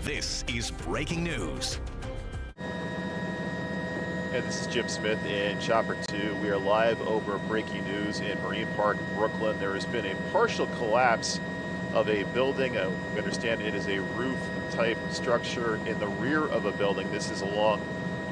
This is Breaking News. And this is Jim Smith in Chopper 2. We are live over breaking news in Marine Park, Brooklyn. There has been a partial collapse of a building. We understand it is a roof-type structure in the rear of a building. This is along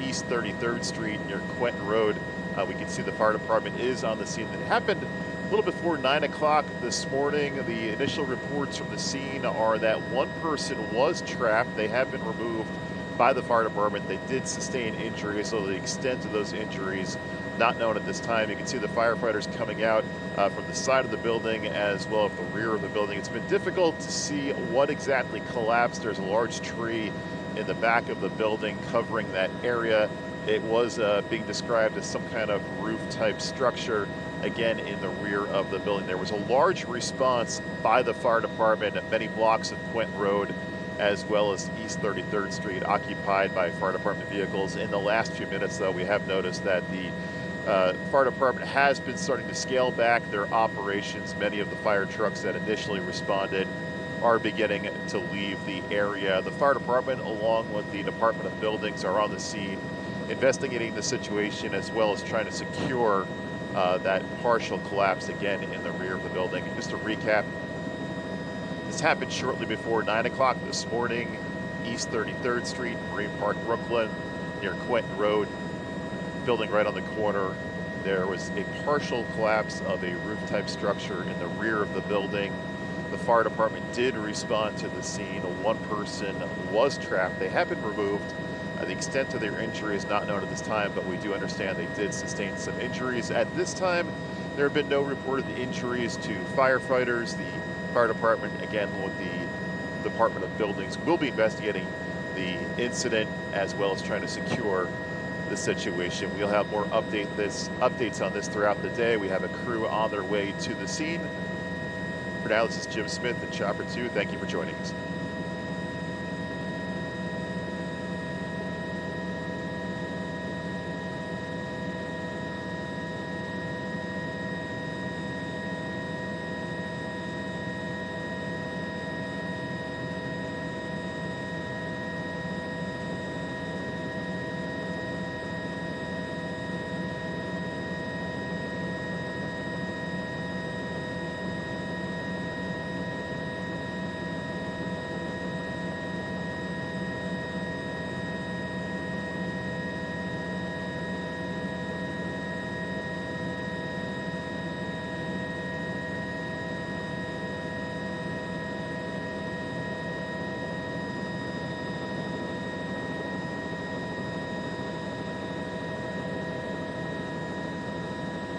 East 33rd Street near Quentin Road. We can see the fire department is on the scene. It happened a little before 9 o'clock this morning. The initial reports from the scene are that one person was trapped. They have been removed by the fire department. They did sustain injuries, so the extent of those injuries not known at this time. You can see the firefighters coming out from the side of the building as well as the rear of the building. It's been difficult to see what exactly collapsed. There's a large tree in the back of the building covering that area. It was being described as some kind of roof-type structure, again, in the rear of the building. There was a large response by the fire department at many blocks of Quentin Road, as well as East 33rd Street, occupied by fire department vehicles. In the last few minutes, though, we have noticed that the fire department has been starting to scale back their operations. Many of the fire trucks that initially responded are beginning to leave the area. The fire department, along with the Department of Buildings, are on the scene investigating the situation, as well as trying to secure that partial collapse again in the rear of the building. And just to recap, this happened shortly before 9 o'clock this morning, East 33rd Street, Marine Park, Brooklyn, near Quentin Road, building right on the corner. There was a partial collapse of a roof-type structure in the rear of the building. The fire department did respond to the scene. One person was trapped. They have been removed. The extent of their injury is not known at this time, but we do understand they did sustain some injuries. At this time, there have been no reported injuries to firefighters. The fire department, again, with the Department of Buildings, will be investigating the incident as well as trying to secure the situation. We'll have more updates on this throughout the day. We have a crew on their way to the scene. For now, this is Jim Smith in Chopper 2. Thank you for joining us.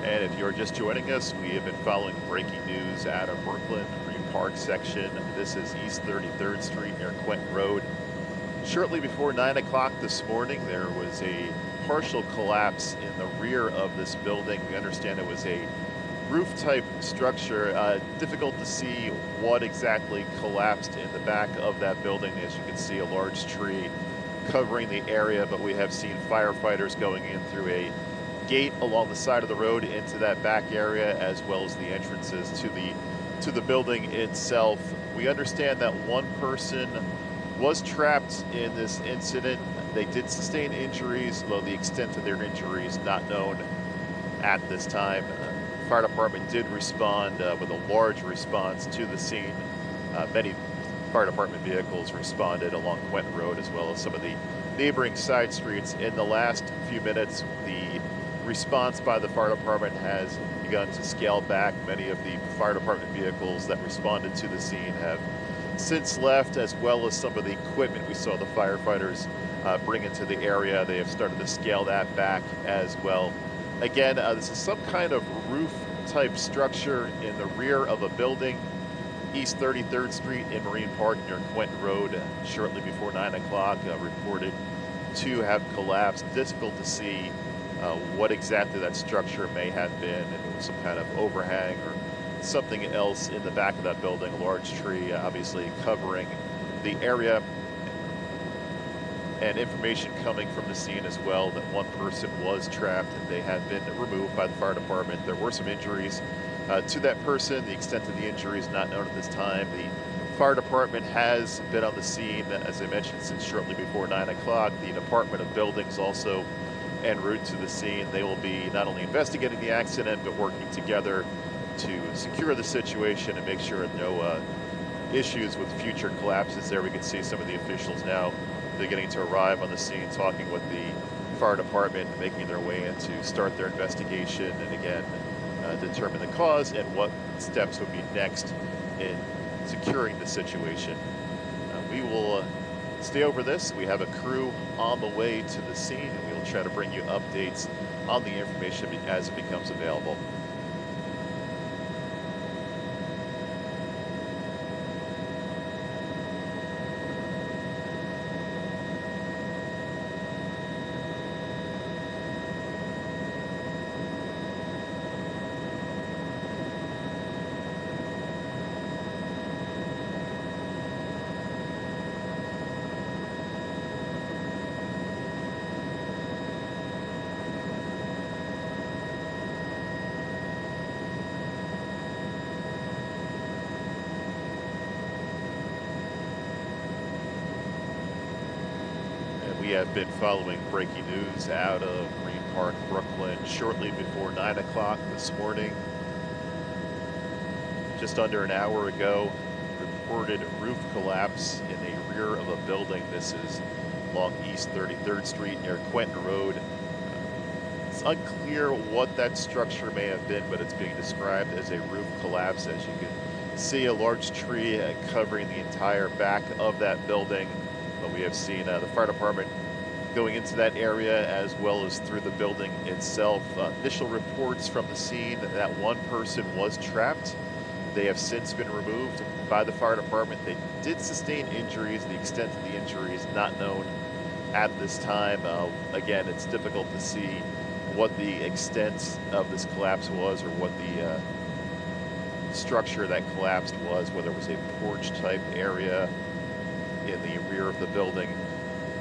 And if you're just joining us, we have been following breaking news out of Brooklyn, Marine Park section. This is East 33rd Street near Quentin Road. Shortly before 9 o'clock this morning, there was a partial collapse in the rear of this building. We understand it was a roof-type structure. Difficult to see what exactly collapsed in the back of that building. As you can see, a large tree covering the area, but we have seen firefighters going in through a gate along the side of the road into that back area, as well as the entrances to the building itself. We understand that one person was trapped in this incident. They did sustain injuries, though the extent of their injuries not known at this time. Fire department did respond with a large response to the scene. Many fire department vehicles responded along Quentin Road, as well as some of the neighboring side streets. In the last few minutes, the response by the fire department has begun to scale back. Many of the fire department vehicles that responded to the scene have since left, as well as some of the equipment we saw the firefighters bring into the area. They have started to scale that back as well. Again, this is some kind of roof-type structure in the rear of a building, East 33rd Street in Marine Park near Quentin Road, shortly before 9 o'clock, reported to have collapsed. Difficult to see what exactly that structure may have been. It was some kind of overhang or something else in the back of that building. A large tree obviously covering the area, and information coming from the scene as well that one person was trapped and they have been removed by the fire department. There were some injuries to that person. The extent of the injury is not known at this time. The fire department has been on the scene, as I mentioned, since shortly before 9 o'clock. The Department of Buildings also en route to the scene. They will be not only investigating the accident, but working together to secure the situation and make sure no issues with future collapses there. We can see some of the officials now beginning to arrive on the scene, talking with the fire department, making their way in to start their investigation and again determine the cause and what steps would be next in securing the situation. We will stay over this. We have a crew on the way to the scene, and we will try to bring you updates on the information as it becomes available. We have been following breaking news out of Marine Park, Brooklyn, shortly before 9 o'clock this morning. Just under an hour ago, reported roof collapse in the rear of a building. This is along East 33rd Street near Quentin Road. It's unclear what that structure may have been, but it's being described as a roof collapse. As you can see, a large tree covering the entire back of that building. But we have seen the fire department going into that area as well as through the building itself. Initial reports from the scene that one person was trapped. They have since been removed by the fire department. They did sustain injuries. The extent of the injury is not known at this time. Again, it's difficult to see what the extent of this collapse was or what the structure that collapsed was, whether it was a porch type area in the rear of the building.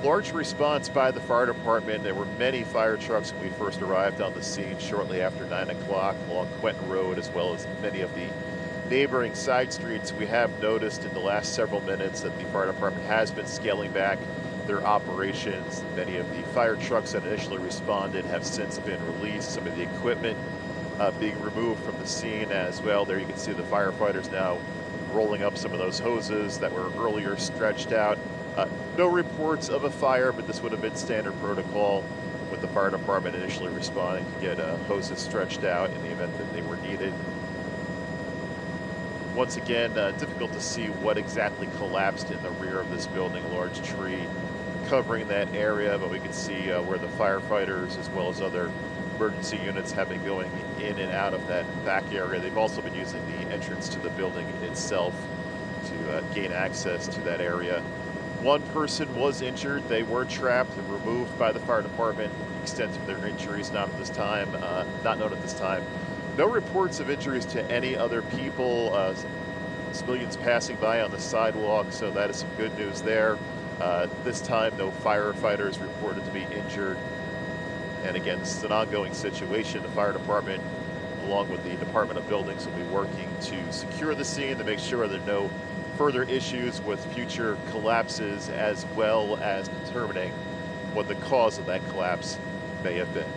Large response by the fire department. There were many fire trucks when we first arrived on the scene shortly after 9 o'clock along Quentin Road, as well as many of the neighboring side streets. We have noticed in the last several minutes that the fire department has been scaling back their operations. Many of the fire trucks that initially responded have since been released. Some of the equipment being removed from the scene as well. There you can see the firefighters now rolling up some of those hoses that were earlier stretched out. No reports of a fire, but this would have been standard protocol with the fire department initially responding to get hoses stretched out in the event that they were needed. Once again, difficult to see what exactly collapsed in the rear of this building. A large tree covering that area, but we can see where the firefighters as well as other emergency units have been going in and out of that back area. They've also been using the entrance to the building itself to gain access to that area. One person was injured. They were trapped and removed by the fire department. The extent of their injuries not known at this time. No reports of injuries to any other people. Civilians passing by on the sidewalk, so that is some good news there. This time, no firefighters reported to be injured. And again, this is an ongoing situation. The fire department, along with the Department of Buildings, will be working to secure the scene to make sure there are no further issues with future collapses, as well as determining what the cause of that collapse may have been.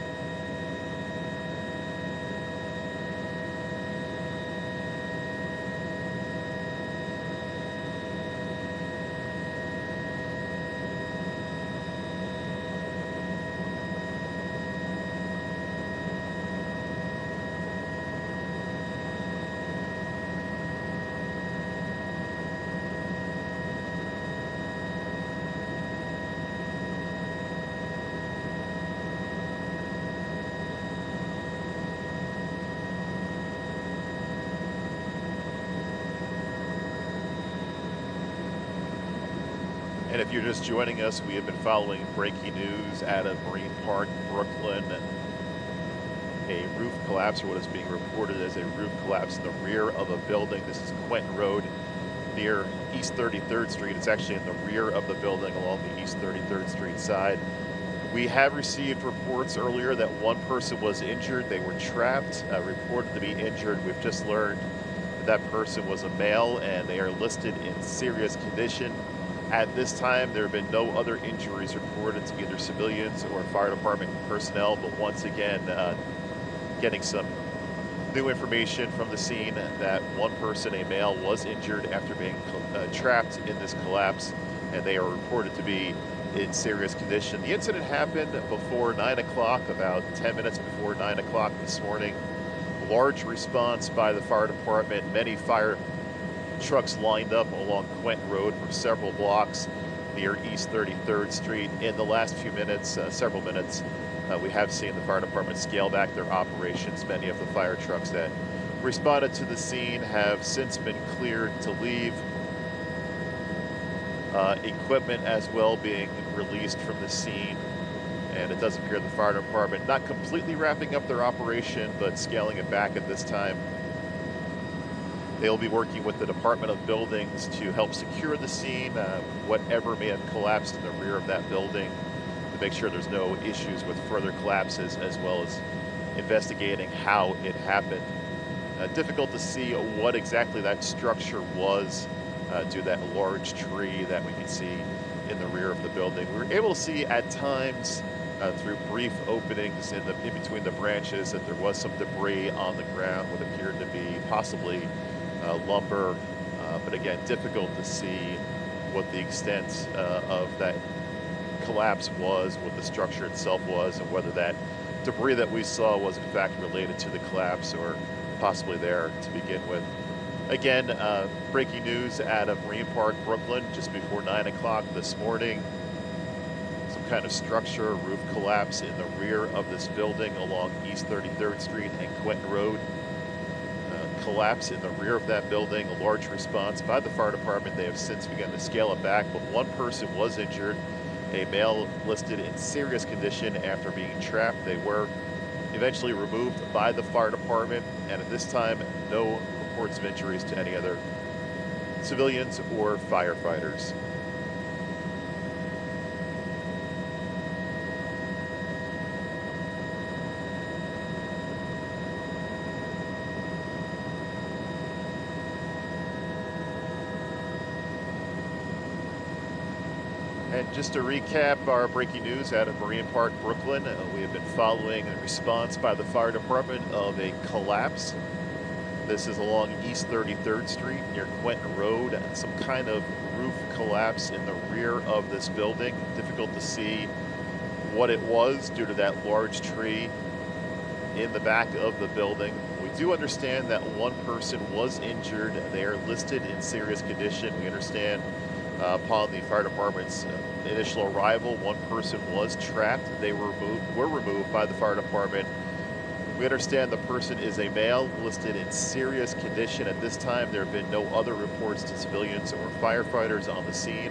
And if you're just joining us, we have been following breaking news out of Marine Park, Brooklyn. A roof collapse, or what is being reported as a roof collapse in the rear of a building. This is Quentin Road near East 33rd Street. It's actually in the rear of the building along the East 33rd Street side. We have received reports earlier that one person was injured. They were trapped, reported to be injured. We've just learned That person was a male, and they are listed in serious condition. At this time, there have been no other injuries reported to either civilians or fire department personnel, but once again, getting some new information from the scene that one person, a male, was injured after being trapped in this collapse, and they are reported to be in serious condition. The incident happened before 9 o'clock, about 10 minutes before 9 o'clock this morning. Large response by the fire department. Many fire trucks lined up along Quentin Road for several blocks near East 33rd Street. In the last few minutes, several minutes, we have seen the fire department scale back their operations. Many of the fire trucks that responded to the scene have since been cleared to leave. Equipment as well being released from the scene. And it does appear the fire department not completely wrapping up their operation, but scaling it back at this time. They'll be working with the Department of Buildings to help secure the scene, whatever may have collapsed in the rear of that building, to make sure there's no issues with further collapses, as well as investigating how it happened. Difficult to see what exactly that structure was due to that large tree that we can see in the rear of the building. We were able to see at times through brief openings in between the branches that there was some debris on the ground, what appeared to be possibly lumber, but again, difficult to see what the extent of that collapse was, what the structure itself was, and whether that debris that we saw was in fact related to the collapse or possibly there to begin with. Again, breaking news out of Marine Park, Brooklyn, just before 9 o'clock this morning. Some kind of structure, roof collapse in the rear of this building along East 33rd Street and Quentin Road. Collapse in the rear of that building, a large response by the fire department. They have since begun to scale it back, but one person was injured, a male listed in serious condition after being trapped. They were eventually removed by the fire department, and at this time, no reports of injuries to any other civilians or firefighters. And just to recap our breaking news out of Marine Park, Brooklyn, we have been following a response by the fire department of a collapse. This is along East 33rd Street near Quentin Road. Some kind of roof collapse in the rear of this building. Difficult to see what it was due to that large tree in the back of the building. We do understand that one person was injured. They are listed in serious condition. We understand upon the fire department's initial arrival, one person was trapped. They were removed by the fire department. We understand the person is a male listed in serious condition. At this time, there have been no other reports to civilians or firefighters on the scene.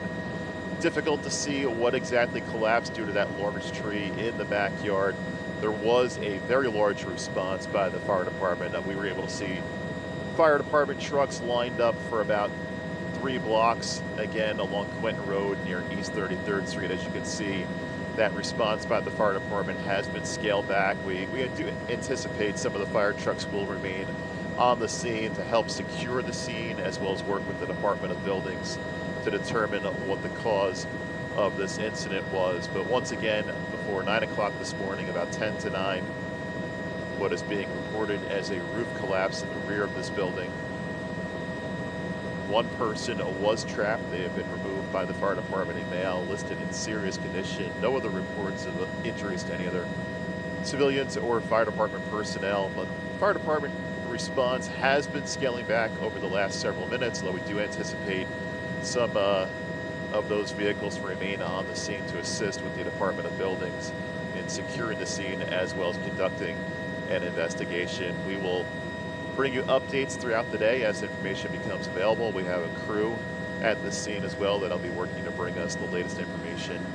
Difficult to see what exactly collapsed due to that large tree in the backyard. There was a very large response by the fire department. We were able to see fire department trucks lined up for about 3 blocks, again, along Quentin Road near East 33rd Street. As you can see, that response by the fire department has been scaled back. We do anticipate some of the fire trucks will remain on the scene to help secure the scene, as well as work with the Department of Buildings to determine what the cause of this incident was. But once again, before 9 o'clock this morning, about 10 to 9, what is being reported as a roof collapse in the rear of this building. One person was trapped. They have been removed by the fire department, a male listed in serious condition. No other reports of injuries to any other civilians or fire department personnel. But the fire department response has been scaling back over the last several minutes, though we do anticipate some of those vehicles to remain on the scene to assist with the Department of Buildings in securing the scene, as well as conducting an investigation. We will bring you updates throughout the day as information becomes available. We have a crew at the scene as well that'll be working to bring us the latest information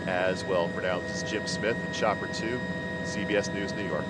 as well. For now, this is Jim Smith in Chopper 2, CBS News, New York.